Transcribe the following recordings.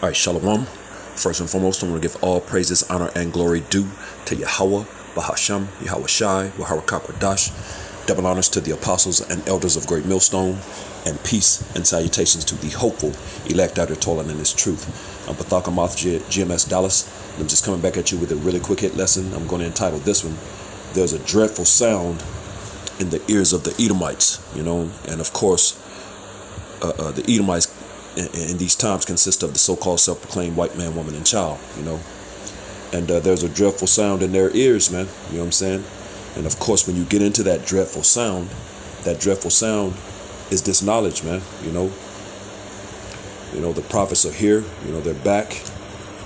All right, Shalom. First and foremost, I want to give all praises, honor, and glory due to Yahweh, Bahasham, Yahweh Shai, Yahweh Kakwadash. Double honors to the apostles and elders of Great Millstone, and peace and salutations to the hopeful elect out there toiling in this truth. I'm Pathaka Moth GMS Dallas, and I'm just coming back at you with a really quick hit lesson. I'm going to entitle this one, There's a Dreadful Sound in the Ears of the Edomites, and of course, the Edomites in these times consist of the so-called self-proclaimed white man, woman, and child, and there's a dreadful sound in their ears, man. You know what I'm saying? And of course, when you get into that dreadful sound is this knowledge, man. The prophets are here. They're back.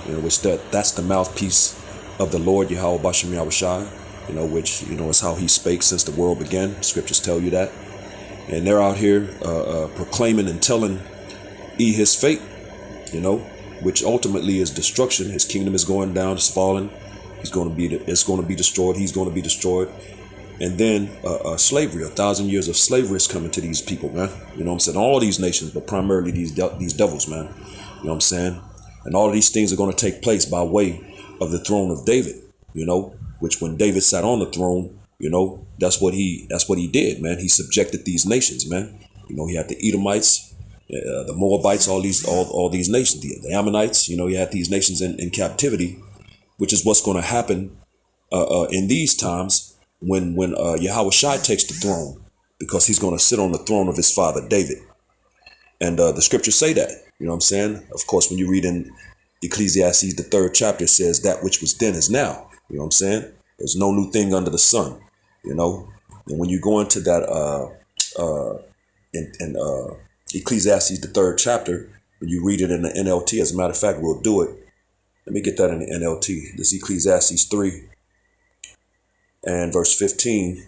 Which that's the mouthpiece of the Lord Yahweh Bashem Yahweh Shai. Which is how He spake since the world began. Scriptures tell you that, and they're out here proclaiming and telling his fate, which ultimately is destruction. His kingdom is going down, it's falling. It's going to be destroyed. He's going to be destroyed. And then slavery, 1,000 years of slavery is coming to these people, man. You know what I'm saying? All these nations, but primarily these devils, man. You know what I'm saying? And all of these things are going to take place by way of the throne of David, which when David sat on the throne, that's what he did, man. He subjected these nations, man. He had the Edomites, the Moabites, all these nations, the Ammonites. You had these nations in captivity, which is what's going to happen in these times when Yahweh Shai takes the throne, because he's going to sit on the throne of his father David. And the scriptures say that. You know what I'm saying? Of course, when you read in Ecclesiastes, the 3rd chapter, it says that which was then is now. You know what I'm saying? There's no new thing under the sun. And when you go into that in Ecclesiastes, the 3rd chapter, when you read it in the NLT, as a matter of fact, we'll do it. Let me get that in the NLT. This Ecclesiastes 3 and verse 15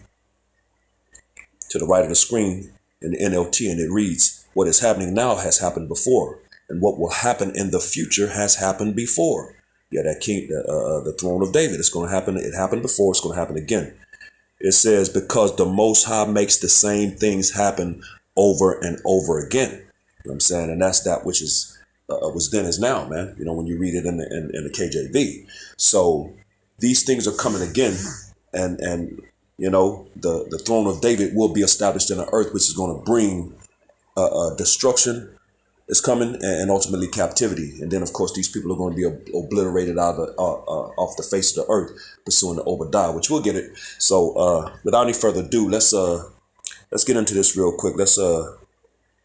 to the right of the screen in the NLT, and it reads, "What is happening now has happened before, and what will happen in the future has happened before." Yeah, that king, the throne of David. It's going to happen. It happened before. It's going to happen again. It says, because the Most High makes the same things happen over and over again. You know what I'm saying? And that's that which is was then is now, man. When you read it in the KJV. So these things are coming again, and the throne of David will be established in the earth, which is going to bring destruction is coming, and ultimately captivity. And then, of course, these people are going to be obliterated out of off the face of the earth, pursuing the Obadiah, which we'll get it. So without any further ado, let's get into this real quick.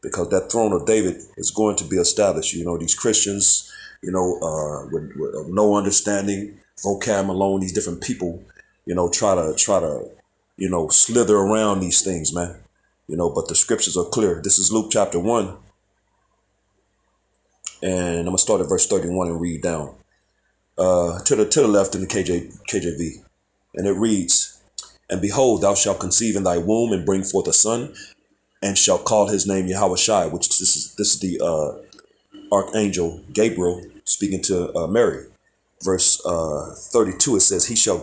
Because that throne of David is going to be established. These Christians, with no understanding, vocab alone, these different people, try to slither around these things, man. But the scriptures are clear. This is Luke chapter 1. And I'm going to start at verse 31 and read down to the left in the KJV. And it reads, "And behold, thou shalt conceive in thy womb and bring forth a son, and shall call his name Yahweh Shai," which this is the archangel Gabriel speaking to Mary. Verse 32, it says, he shall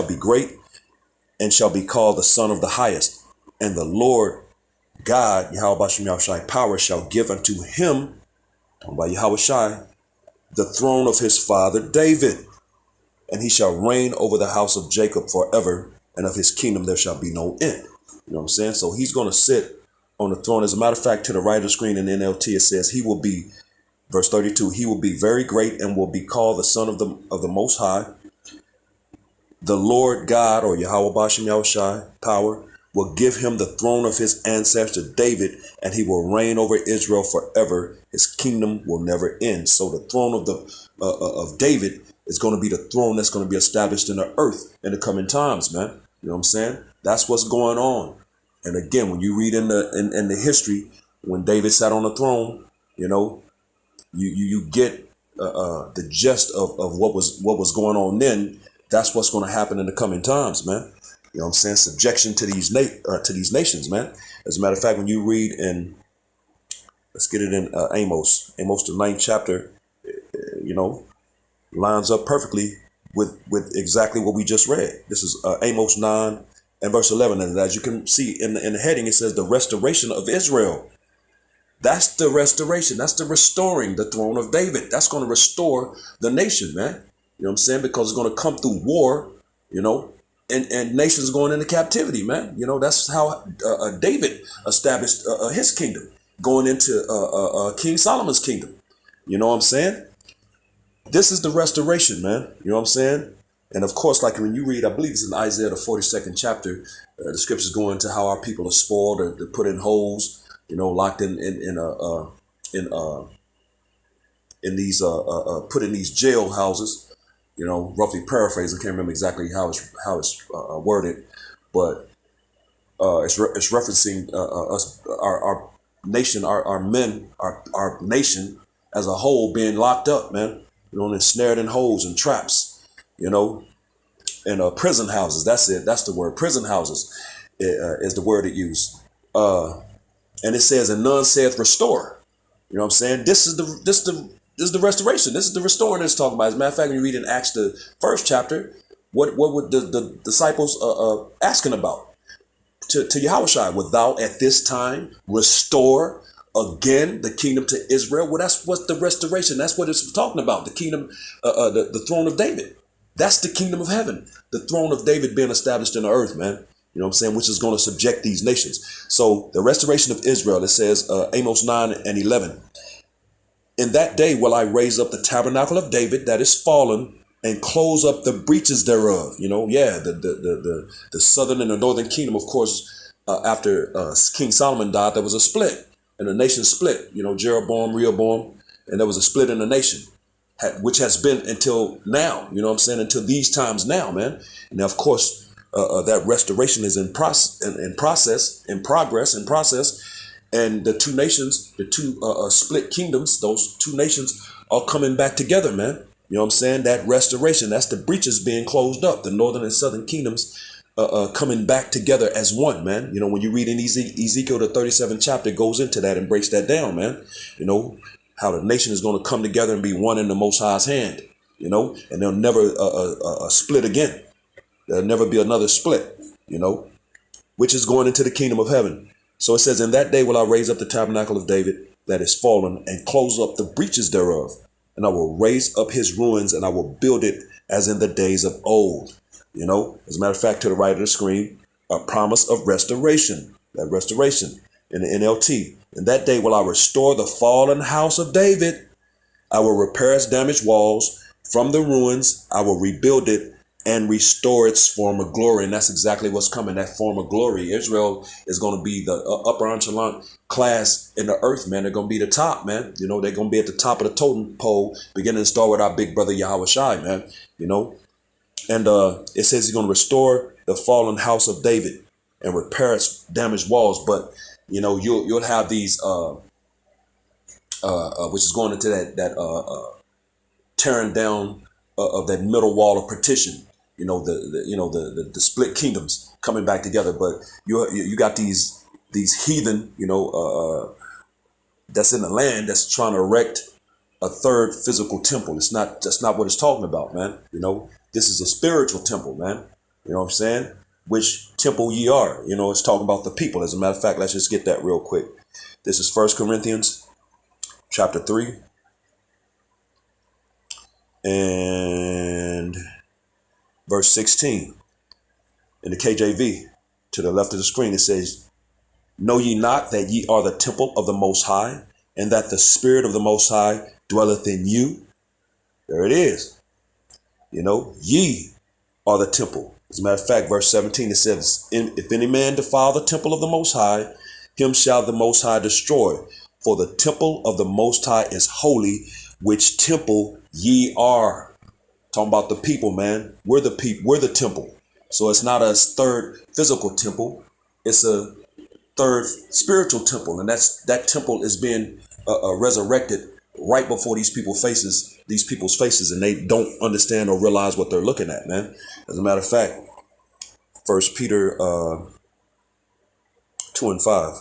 be great and shall be called the Son of the Highest. And the Lord God, Yahweh Bashem Yahweh Shai, power shall give unto him, by Yahweh Shai, the throne of his father David. And he shall reign over the house of Jacob forever, and of his kingdom there shall be no end. You know what I'm saying? So he's going to sit on the throne. As a matter of fact, to the right of the screen in NLT, it says he will be, verse 32, he will be very great and will be called the Son of the Most High. The Lord God, or Yahweh Bashem Yahweh Shai, power, will give him the throne of his ancestor David, and he will reign over Israel forever. His kingdom will never end. So the throne of David is going to be the throne that's going to be established in the earth in the coming times, man. You know what I'm saying? That's what's going on. And again, when you read in the history, when David sat on the throne, you get the gist of what was going on then. That's what's going to happen in the coming times, man. You know what I'm saying? Subjection to these nations, man. As a matter of fact, when you read in, let's get it in Amos, the 9th chapter, lines up perfectly with exactly what we just read. This is Amos 9 and verse 11. And as you can see in the heading, it says the restoration of Israel. That's the restoration. That's the restoring the throne of David. That's going to restore the nation, man. You know what I'm saying? Because it's going to come through war, you know, and nations going into captivity, man. You know, that's how David established his kingdom, going into King Solomon's kingdom. You know what I'm saying? This is the restoration, man. You know what I'm saying? And of course, like when you read, I believe it's in Isaiah, the 42nd chapter, the scriptures go into how our people are spoiled or they're put in holes, you know, locked in these put in these jail houses, you know, roughly paraphrased. I can't remember exactly how it's worded, but it's referencing us, our nation, our men, our nation as a whole being locked up, man. You know, and ensnared in holes and traps, you know, and prison houses. That's it. That's the word. Prison houses is the word it used. And it says, and none saith restore. You know what I'm saying? This is the restoration. This is the restoring it's talking about. As a matter of fact, when you read in Acts, the first chapter, what would the disciples asking about to Yahushua? Would thou at this time restore again the kingdom to Israel? Well, that's what the restoration. That's what it's talking about. The kingdom, the throne of David. That's the kingdom of heaven. The throne of David being established in the earth, man. You know what I'm saying? Which is going to subject these nations. So the restoration of Israel, it says, Amos 9:11. In that day will I raise up the tabernacle of David that is fallen and close up the breaches thereof. You know, yeah, the southern and the northern kingdom, of course, after King Solomon died, there was a split and the nation split, you know, Jeroboam, Rehoboam, and there was a split in the nation, which has been until now, you know what I'm saying, until these times now, man. And now, of course, that restoration is in progress. And the two nations, the two split kingdoms, those two nations are coming back together, man. You know what I'm saying? That restoration, that's the breaches being closed up, the northern and southern kingdoms coming back together as one, man. You know, when you read in Ezekiel, the 37th chapter goes into that and breaks that down, man. You know, how the nation is going to come together and be one in the Most High's hand, you know, and they'll never split again. There'll never be another split, you know, which is going into the kingdom of heaven. So it says, in that day will I raise up the tabernacle of David that is fallen and close up the breaches thereof. And I will raise up his ruins and I will build it as in the days of old. You know, as a matter of fact, to the right of the screen, a promise of restoration, that restoration in the NLT. In that day will I restore the fallen house of David. I will repair its damaged walls. From the ruins, I will rebuild it and restore its former glory. And that's exactly what's coming, that former glory. Israel is going to be the upper echelon class in the earth, man. They're going to be the top, man. You know, they're going to be at the top of the totem pole, beginning to start with our big brother Yahushua, man. You know, and it says he's going to restore the fallen house of David and repair its damaged walls. But, you know, you'll have these, which is going into that tearing down of that middle wall of partition. You know, the split kingdoms coming back together. But you got these heathen, you know, that's in the land that's trying to erect a third physical temple. That's not what it's talking about, man. You know, this is a spiritual temple, man. You know what I'm saying? Which temple ye are. You know, it's talking about the people. As a matter of fact, let's just get that real quick. This is 1 Corinthians chapter 3 and verse 16 in the KJV. To the left of the screen, it says, know ye not that ye are the temple of the Most High, and that the Spirit of the Most High dwelleth in you? There it is. You know, ye are the temple. As a matter of fact, verse 17, it says, if any man defile the temple of the Most High, him shall the Most High destroy. For the temple of the Most High is holy, which temple ye are. Talking about the people, man. We're the people. We're the temple. So it's not a third physical temple. It's a third spiritual temple. And that temple is being resurrected right before these people's faces. And they don't understand or realize what they're looking at, man. As a matter of fact, 1 Peter 2 and 5.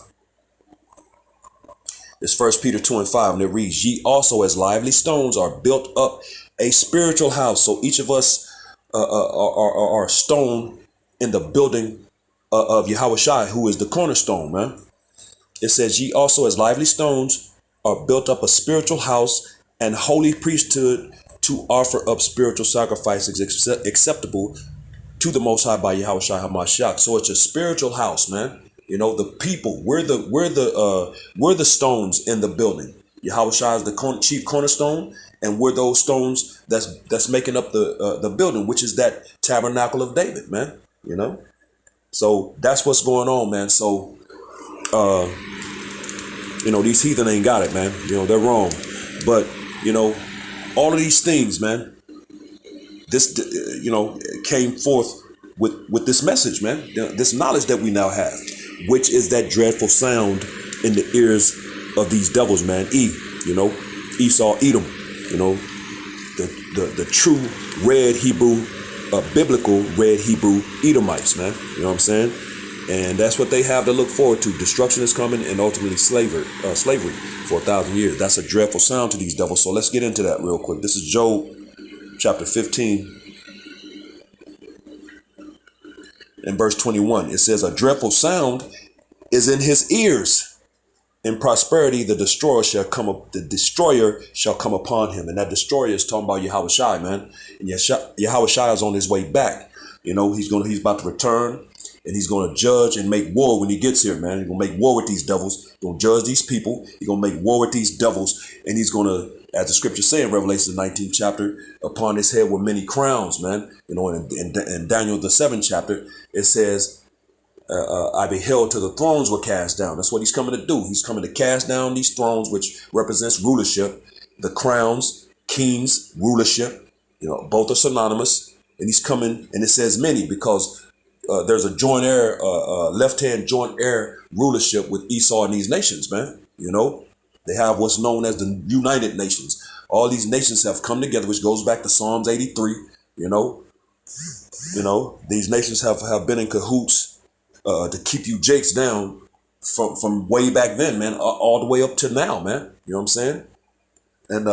It's 1 Peter 2 and 5, and it reads, ye also as lively stones are built up a spiritual house. So each of us are stone in the building of Yahushua, who is the cornerstone, man. It says, ye also as lively stones are built up a spiritual house and holy priesthood to offer up spiritual sacrifices acceptable to the Most High by Yahweh Shai HaMashiach. So it's a spiritual house, man. You know, the people, we're the stones in the building. Yahweh Shai is the chief cornerstone, and we're those stones that's making up the building, which is that tabernacle of David, man. You know, so that's what's going on, man. So, you know, these heathen ain't got it, man. You know, they're wrong, but you know, all of these things, man. This, you know, came forth with this message, man. This knowledge that we now have, which is that dreadful sound in the ears of these devils, man. You know, Esau, Edom, you know, the true red Hebrew, biblical red Hebrew Edomites, man. You know what I'm saying? And that's what they have to look forward to. Destruction is coming, and ultimately slavery for 1,000 years. That's a dreadful sound to these devils. So let's get into that real quick. This is Job chapter 15 and verse 21. It says, a dreadful sound is in his ears. In prosperity, the destroyer shall come upon him. And that destroyer is talking about Yahweh Shai, man. And Yahweh Shai is on his way back. You know, he's about to return, and he's going to judge and make war when he gets here, man. He's going to make war with these devils. He's going to judge these people. He's going to make war with these devils. And he's going to, as the scriptures say in Revelation 19th chapter, upon his head were many crowns, man. You know, in Daniel the 7th chapter, it says, I beheld till the thrones were cast down. That's what he's coming to do. He's coming to cast down these thrones, which represents rulership. The crowns, kings, rulership, you know, both are synonymous. And he's coming, and it says many, because there's a joint heir, left-hand joint heir rulership with Esau and these nations, man. You know, they have what's known as the United Nations. All these nations have come together, which goes back to Psalms 83. You know, these nations have been in cahoots to keep you jakes down from way back then, man, all the way up to now, man. You know what I'm saying? And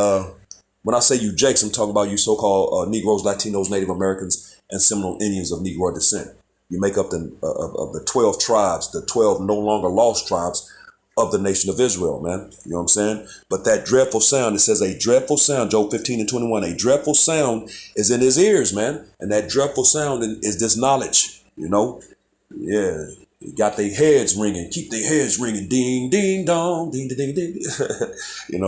when I say you jakes, I'm talking about you so-called Negroes, Latinos, Native Americans, and Seminole Indians of Negro descent. You make up of the 12 tribes, the 12 no longer lost tribes of the nation of Israel, man. You know what I'm saying? But that dreadful sound, it says a dreadful sound, Job 15 and 21, a dreadful sound is in his ears, man. And that dreadful sound is this knowledge, you know? Yeah, you got their heads ringing. Keep their heads ringing. Ding, ding, dong, ding, ding, ding, ding. You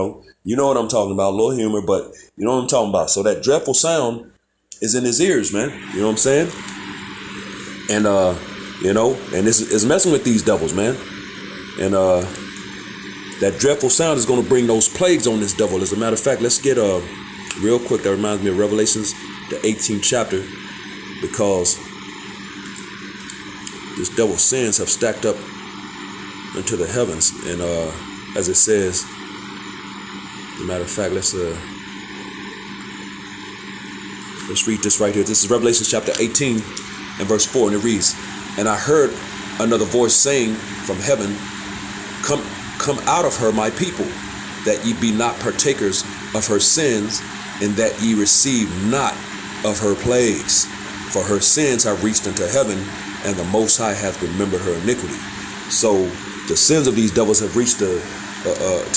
know what I'm talking about. A little humor, but you know what I'm talking about. So that dreadful sound is in his ears, man. You know what I'm saying? And you know, and it's messing with these devils, man. And that dreadful sound is going to bring those plagues on this devil. As a matter of fact, let's get real quick. That reminds me of Revelations, the 18th chapter, because this devil's sins have stacked up into the heavens. And as it says, as a matter of fact, let's read this right here. This is Revelation chapter 18 and verse 4, and it reads, and I heard another voice saying from heaven, come out of her, my people, that ye be not partakers of her sins, and that ye receive not of her plagues. For her sins have reached unto heaven, and the Most High hath remembered her iniquity. So the sins of these devils have reached to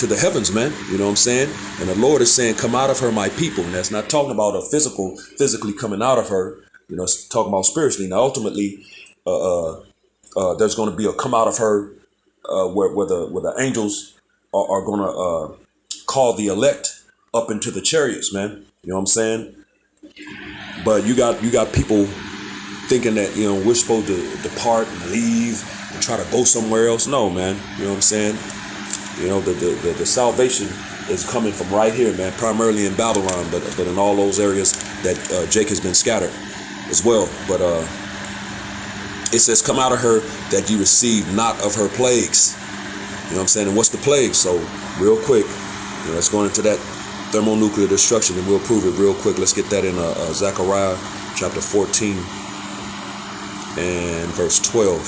the heavens, man. You know what I'm saying? And the Lord is saying, come out of her, my people. And that's not talking about a physically coming out of her. You know, it's talking about spiritually. Now, ultimately, there's going to be a come out of her where the angels are going to call the elect up into the chariots, man. You know what I'm saying? But you got people thinking that, you know, we're supposed to depart and leave and try to go somewhere else. No, man. You know what I'm saying? You know, the salvation is coming from right here, man, primarily in Babylon, but in all those areas that Jake has been scattered as well. But it says, come out of her that you receive not of her plagues. You know what I'm saying? And what's the plague? So real quick, you know, let's go into that thermonuclear destruction, and we'll prove it real quick. Let's get that in Zechariah chapter 14 and verse 12.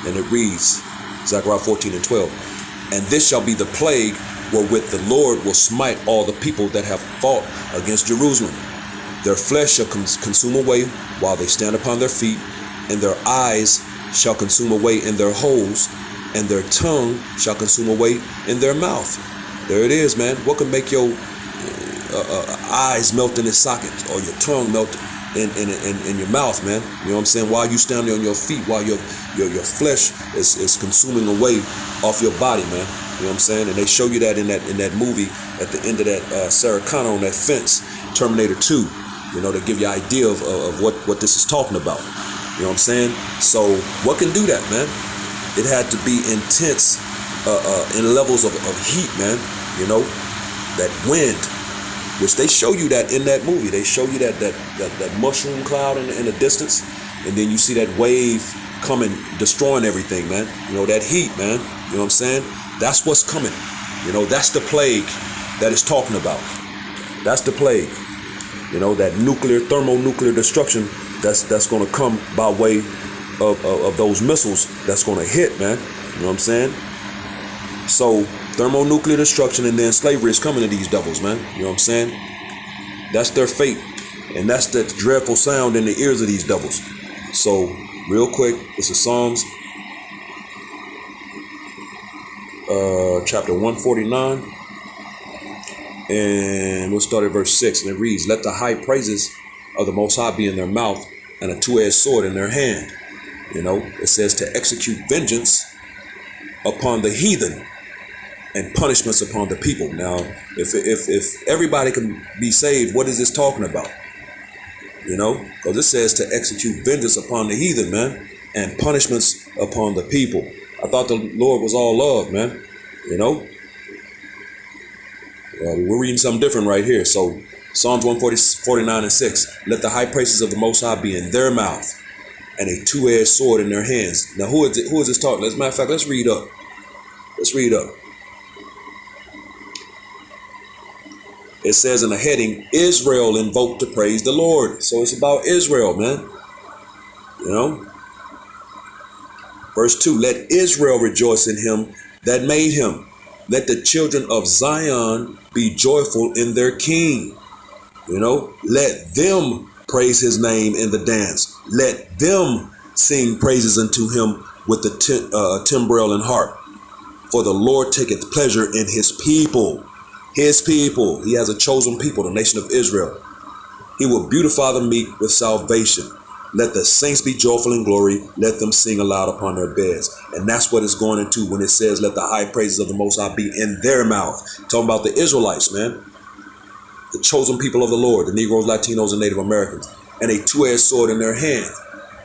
And it reads, Zechariah 14 and 12. And this shall be the plague wherewith the Lord will smite all the people that have fought against Jerusalem. Their flesh shall consume away while they stand upon their feet, and their eyes shall consume away in their holes, and their tongue shall consume away in their mouth. There it is, man. What can make your eyes melt in its sockets, or your tongue melt in your mouth, man? You know what I'm saying? While you standing on your feet, while your flesh is consuming away off your body, man. You know what I'm saying? And they show you that in that movie at the end of that Sarah Connor on that fence, Terminator 2. You know, to give you an idea of what this is talking about. You know what I'm saying? So what can do that, man? It had to be intense in levels of heat, man. You know, that wind, which they show you that in that movie. They show you that mushroom cloud in the distance, and then you see that wave coming, destroying everything, man. You know, that heat, man. You know what I'm saying? That's what's coming. You know, that's the plague that it's talking about. That's the plague. You know, that thermonuclear destruction that's going to come by way of those missiles that's going to hit, man. You know what I'm saying? So thermonuclear destruction, and then slavery is coming to these devils, man. You know what I'm saying? That's their fate. And that's that dreadful sound in the ears of these devils. So real quick, this is Psalms chapter 149. And we'll start at verse 6, and it reads, "Let the high praises of the Most High be in their mouth, and a two-edged sword in their hand." You know, it says to execute vengeance upon the heathen and punishments upon the people. Now, if everybody can be saved, what is this talking about? You know, because it says to execute vengeance upon the heathen, man, and punishments upon the people. I thought the Lord was all love, man. You know, we're reading something different right here. So Psalms 149 and 6, "Let the high praises of the Most High be in their mouth, and a two-edged sword in their hands." Now, who is this talking? As a matter of fact, let's read up. Let's read up. It says in the heading, "Israel invoked to praise the Lord." So it's about Israel, man. You know? Verse 2, "Let Israel rejoice in him that made him. Let the children of Zion be joyful in their king." You know, let them praise his name in the dance. Let them sing praises unto him with the timbrel and harp. For the Lord taketh pleasure in his people. His people. He has a chosen people, the nation of Israel. He will beautify the meek with salvation. Let the saints be joyful in glory. Let them sing aloud upon their beds. And that's what it's going into when it says, "Let the high praises of the Most High be in their mouth." Talking about the Israelites, man. The chosen people of the Lord, the Negroes, Latinos, and Native Americans. And a two-edged sword in their hand,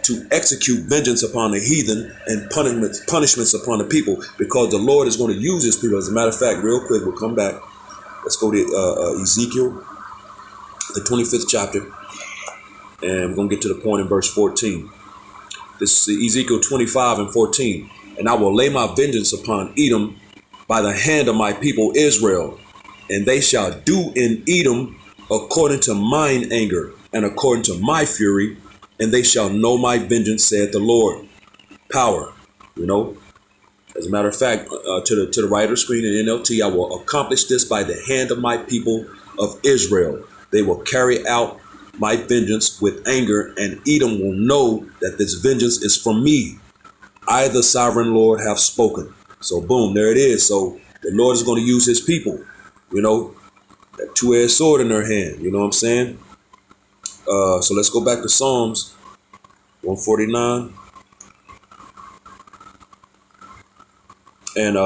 to execute vengeance upon the heathen and punishments upon the people, because the Lord is going to use his people. As a matter of fact, real quick, we'll come back. Let's go to Ezekiel, the 25th chapter. And we're going to get to the point in verse 14. This is Ezekiel 25 and 14. "And I will lay my vengeance upon Edom by the hand of my people Israel. And they shall do in Edom according to mine anger and according to my fury. And they shall know my vengeance, saith the Lord." Power, you know. As a matter of fact, to the right of the screen in NLT, "I will accomplish this by the hand of my people of Israel. They will carry out my vengeance with anger, and Edom will know that this vengeance is from me. I, the sovereign Lord, have spoken." So boom, there it is. So the Lord is going to use his people, you know, that two-edged sword in their hand. You know what I'm saying? So let's go back to Psalms 149. And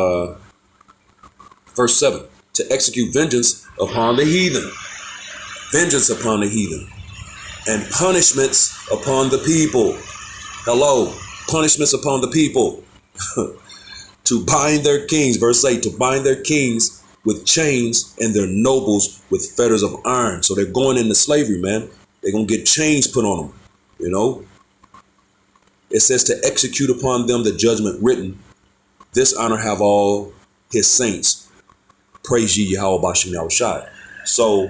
verse 7, "To execute vengeance upon the heathen." Vengeance upon the heathen. "And punishments upon the people." Hello, punishments upon the people. "To bind their kings," verse 8, "to bind their kings with chains and their nobles with fetters of iron." So they're going into slavery, man. They're going to get chains put on them, you know. It says to execute upon them the judgment written. This honor have all his saints. Praise ye Yahweh Bashem Yahushai. So,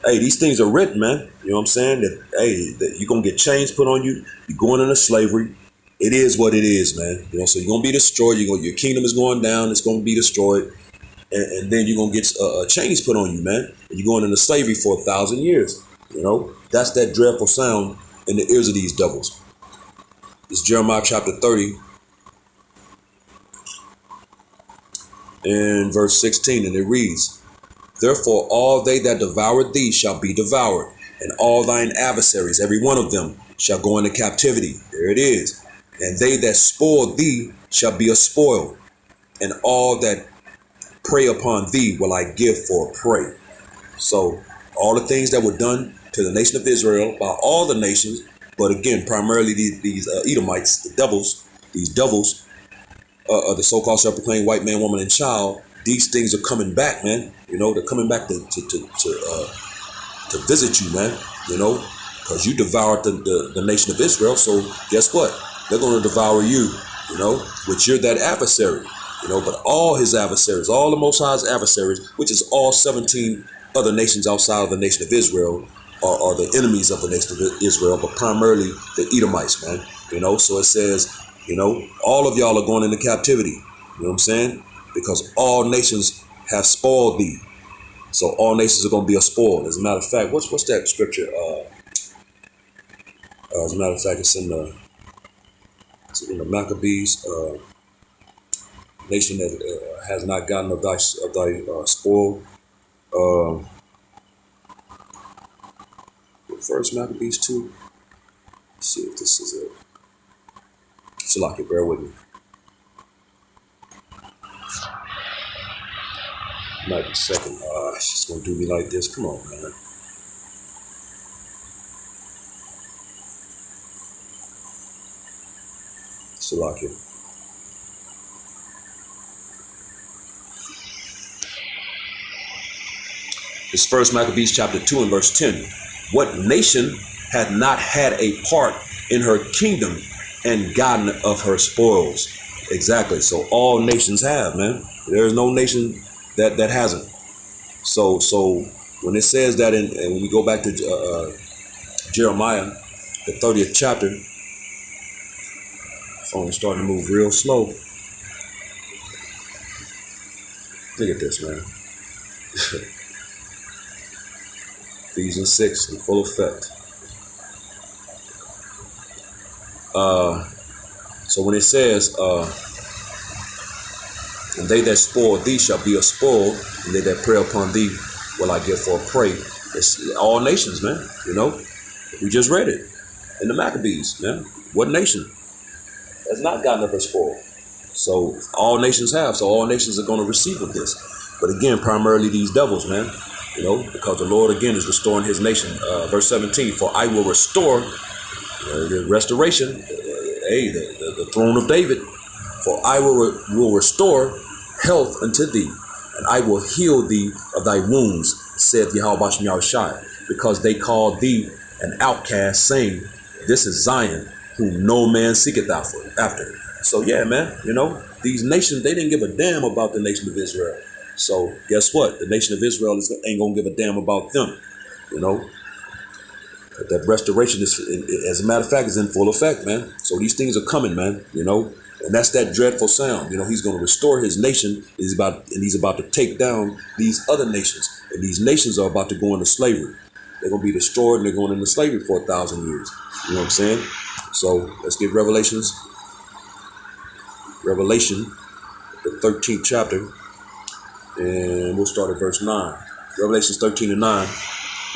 hey, these things are written, man. You know what I'm saying? That, hey, that you're going to get chains put on you. You're going into slavery. It is what it is, man. You know, so you're going to be destroyed. Your kingdom is going down. It's going to be destroyed. And then you're going to get chains put on you, man. And you're going into slavery for 1,000 years. You know, that's that dreadful sound in the ears of these devils. It's Jeremiah chapter 30. In verse 16, and it reads, therefore all they that devour thee shall be devoured, and all thine adversaries, every one of them, shall go into captivity. There it is. And they that spoil thee shall be a spoil, and all that prey upon thee will I give for a prey. So all the things that were done to the nation of Israel by all the nations, but again, primarily these Edomites, the devils, these devils, the so-called self-proclaimed white man, woman, and child, these things are coming back, man. You know, they're coming back to visit you, man. You know, because you devoured the nation of Israel. So guess what? They're going to devour you, you know, which you're that adversary, you know, but all his adversaries, all the Most High's adversaries, which is all 17 other nations outside of the nation of Israel, are the enemies of the nation of Israel, but primarily the Edomites, man. You know, so it says, you know, all of y'all are going into captivity. You know what I'm saying? Because all nations have spoiled thee. So all nations are going to be a spoil. As a matter of fact, what's that scripture? As a matter of fact, it's in the Maccabees, nation that has not gotten of thy spoil. First Maccabees 2. Let's see if this is it. Salaki, bear with me. Might be second. It's just gonna do me like this. Come on, man. Salaki. It's First Maccabees chapter 2 and verse 10. What nation hath not had a part in her kingdom and gotten of her spoils? Exactly. So all nations have, man. There is no nation that hasn't. So when it says that, and when we go back to Jeremiah, the 30th chapter, phone's starting to move real slow. Look at this, man. Ephesians 6 in full effect. So when it says, and they that spoil thee shall be a spoil, and they that prey upon thee will I give for a prey. It's all nations, man. You know, we just read it in the Maccabees, man. What nation has not gotten of her spoil? So all nations have. So all nations are going to receive of this. But again, primarily these devils, man. You know, because the Lord again is restoring his nation. Verse 17, for I will restore the restoration, the throne of David. For I will restore health unto thee, and I will heal thee of thy wounds, saith Yahweh Bashem Yahushai, because they called thee an outcast, saying, this is Zion, whom no man seeketh after. So yeah, man, you know, these nations, they didn't give a damn about the nation of Israel. So guess what? The nation of Israel ain't gonna give a damn about them. You know, that restoration is, as a matter of fact, is in full effect, man. So these things are coming, man. You know, and that's that dreadful sound. You know, he's gonna restore his nation. He's about to take down these other nations, and these nations are about to go into slavery. They're gonna be destroyed, and they're going into slavery for 1,000 years. You know what I'm saying? So let's get Revelation, the 13th chapter. And we'll start at verse 9. Revelation 13 and 9.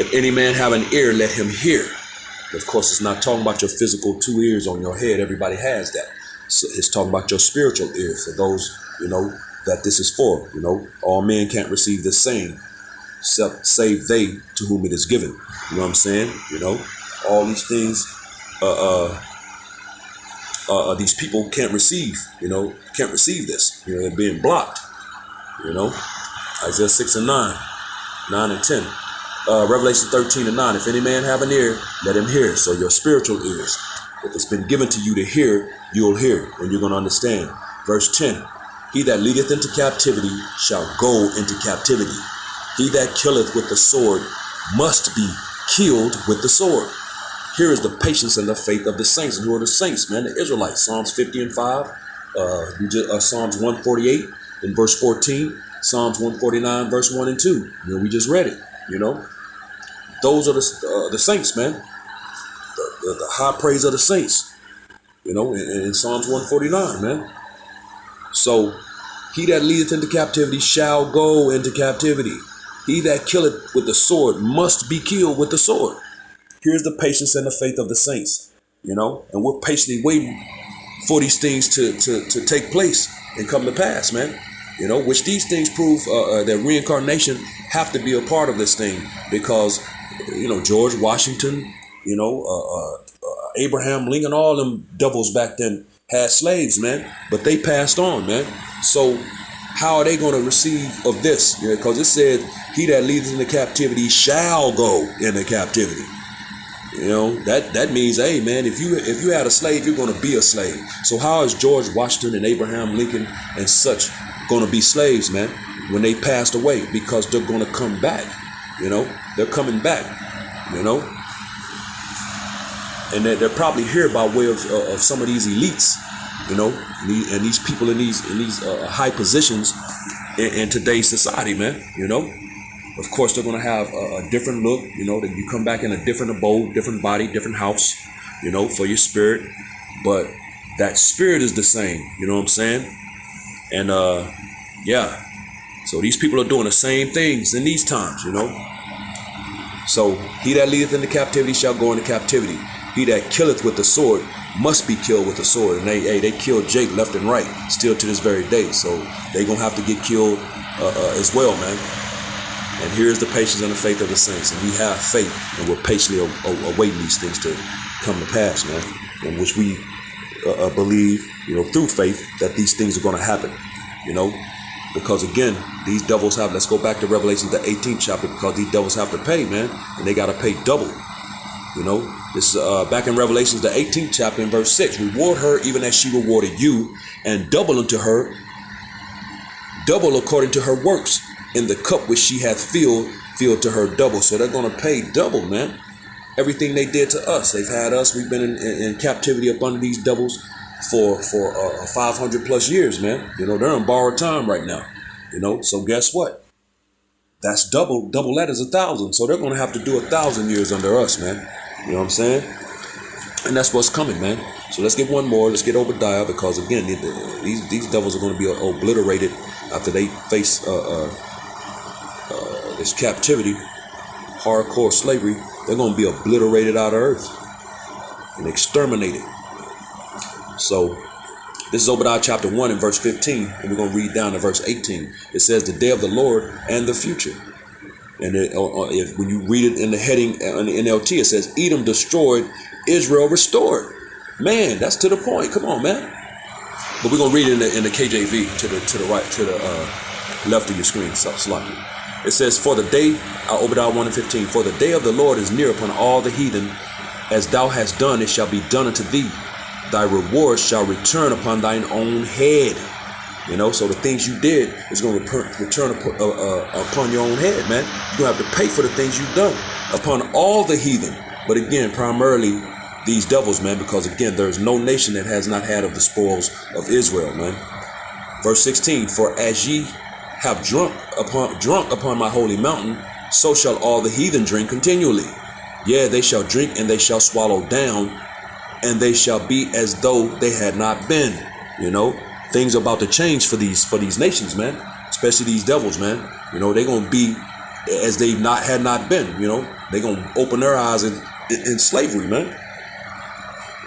If any man have an ear, let him hear. Of course, it's not talking about your physical 2 ears on your head. Everybody has that. So it's talking about your spiritual ear for those, you know, that this is for. You know, all men can't receive the same, save they to whom it is given. You know what I'm saying? You know, all these things, these people can't receive. You know, can't receive this. You know, they're being blocked. You know, Isaiah 6 and 9, 9 and 10. Revelation 13 and 9. If any man have an ear, let him hear. So your spiritual ears, if it's been given to you to hear, you'll hear, and you're going to understand. Verse 10. He that leadeth into captivity shall go into captivity. He that killeth with the sword must be killed with the sword. Here is the patience and the faith of the saints. And who are the saints, man? The Israelites. Psalms 50 and 5. Psalms 148 in verse 14. Psalms 149 verse 1 and 2. You know, we just read it. You know, those are the saints, man. The high praise of the saints. You know, in Psalms 149, man. So He that leadeth into captivity shall go into captivity. He that killeth with the sword must be killed with the sword. Here's the patience and the faith of the saints, and we're patiently waiting for these things to take place and come to pass, man. Which these things prove that reincarnation have to be a part of this thing, because, George Washington, Abraham Lincoln, all them devils back then had slaves, man, but they passed on, man. So how are they going to receive of this? Because it said, he that leadeth into captivity shall go into captivity. That means, hey, man, if you had a slave, you're going to be a slave. So how is George Washington and Abraham Lincoln and such going to be slaves, man, when they passed away? Because they're going to come back. They're coming back. And they're probably here by way of some of these elites, and these people in these high positions in today's society, man. Of course, they're going to have a different look, that you come back in a different abode, different body, different house, for your spirit. But that spirit is the same, you know what I'm saying? And yeah, so these people are doing the same things in these times, So he that leadeth into captivity shall go into captivity. He that killeth with the sword must be killed with the sword. And they killed Jake left and right, still to this very day. So they gonna have to get killed as well, man. And here's the patience and the faith of the saints. And we have faith, and we're patiently awaiting these things to come to pass, man. In which we believe, through faith, that these things are going to happen, Because again, these devils have, let's go back to Revelation, the 18th chapter, because these devils have to pay, man. And they got to pay double, This is back in Revelation, the 18th chapter in verse 6. Reward her even as she rewarded you, and double unto her, double according to her works. In the cup which she hath filled to her double. So they're going to pay double, man. Everything they did to us. They've had us. We've been in captivity up under these devils for 500 plus years, man. They're on borrowed time right now. So guess what? That's double. Double that is 1,000. So they're going to have to do 1,000 years under us, man. You know what I'm saying? And that's what's coming, man. So let's get one more. Let's get Obadiah, because again, these devils are going to be obliterated after they face this captivity, hardcore slavery. They're going to be obliterated out of earth and exterminated. So this is Obadiah chapter 1 and verse 15, and we're going to read down to verse 18. It says, the day of the Lord and the future. And when you read it in the heading in the NLT, it says, Edom destroyed, Israel restored. Man, that's to the point. Come on, man. But we're going to read it in the KJV to the right, to the left of your screen. Sloppy. It says, for the day, Obadiah 1 and 15, for the day of the Lord is near upon all the heathen. As thou hast done, it shall be done unto thee. Thy reward shall return upon thine own head. So the things you did is going to return upon your own head, man. You're going to have to pay for the things you've done upon all the heathen. But again, primarily these devils, man, because again, there is no nation that has not had of the spoils of Israel, man. Verse 16, for as ye have drunk upon my holy mountain, so shall all the heathen drink continually. Yeah, they shall drink and they shall swallow down, and they shall be as though they had not been. Things are about to change for these nations, man, especially these devils, man. They're gonna be as they had not been. They're gonna open their eyes in slavery, man.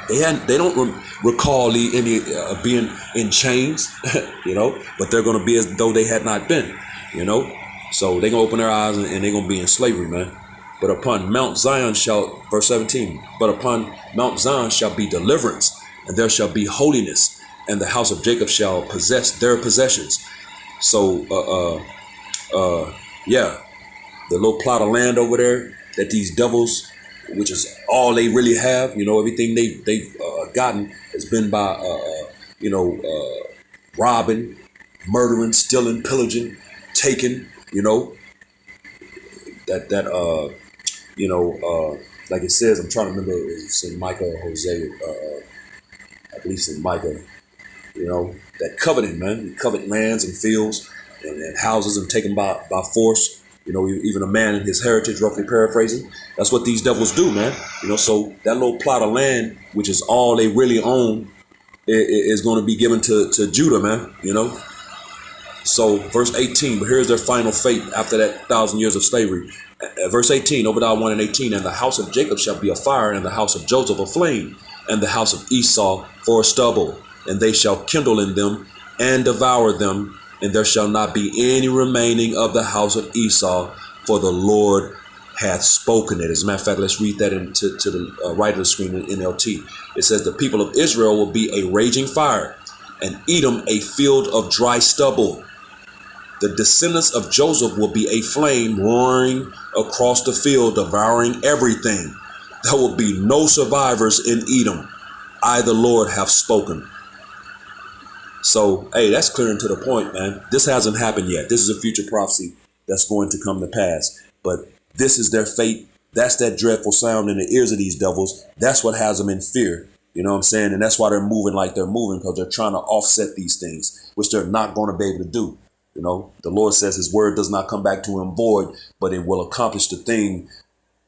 They don't recall any being in chains, but they're going to be as though they had not been, So they're going to open their eyes and they're going to be in slavery, man. But upon Mount Zion verse 17, but upon Mount Zion shall be deliverance, and there shall be holiness, and the house of Jacob shall possess their possessions. So, yeah, the little plot of land over there that these devils, which is all they really have, everything they've gotten has been by, robbing, murdering, stealing, pillaging, taking, like it says, I'm trying to remember, it's in Micah or Hosea, I believe it's in Micah, that coveting, man, you covet lands and fields and houses and taken by force. Even a man in his heritage, roughly paraphrasing. That's what these devils do, man. So that little plot of land, which is all they really own, is going to be given to Judah, man. So verse 18, but here's their final fate after that 1,000 years of slavery. Verse 18, Obadiah 1 and 18, and the house of Jacob shall be a fire, and the house of Joseph a flame, and the house of Esau for a stubble, and they shall kindle in them and devour them, and there shall not be any remaining of the house of Esau, for the Lord hath spoken it. As a matter of fact, let's read that to the right of the screen in NLT. It says, the people of Israel will be a raging fire, and Edom a field of dry stubble. The descendants of Joseph will be a flame roaring across the field, devouring everything. There will be no survivors in Edom. I, the Lord, have spoken. So, hey, that's clear and to the point, man. This hasn't happened yet. This is a future prophecy that's going to come to pass. But this is their fate. That's that dreadful sound in the ears of these devils. That's what has them in fear. You know what I'm saying? And that's why they're moving like they're moving, because they're trying to offset these things, which they're not going to be able to do. You know, the Lord says his word does not come back to him void, but it will accomplish the thing.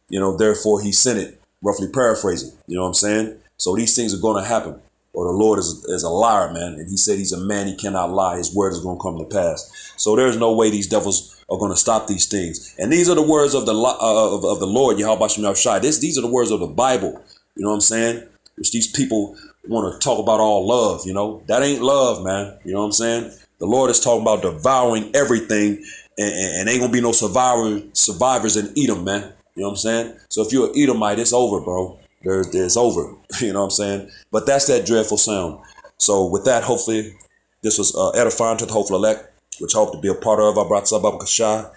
You know, therefore he sent it, roughly paraphrasing. You know what I'm saying? So these things are going to happen. Or the Lord is a liar, man. And he said he's a man, he cannot lie. His word is going to come to pass. So there's no way these devils are going to stop these things. And these are the words of the Lord, Yahweh Shem Shai. These are the words of the Bible. You know what I'm saying? Which these people want to talk about all love, you know. That ain't love, man. You know what I'm saying? The Lord is talking about devouring everything, and ain't gonna be no survivors in Edom, man. You know what I'm saying? So if you're an Edomite, it's over, bro. It's over. You know what I'm saying? But that's that dreadful sound. So with that, hopefully, this was edifying to the hopeful elect, which I hope to be a part of. I brought Sabab Kashai.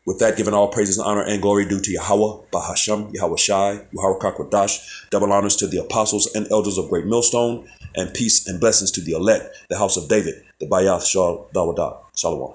With that, giving all praises, honor, and glory due to Yahweh, Bahasham, Yahweh Shai, Yahweh Kakwadash, double honors to the apostles and elders of Great Millstone, and peace and blessings to the elect, the house of David, the Bayath Shal Dawadah. Shalom.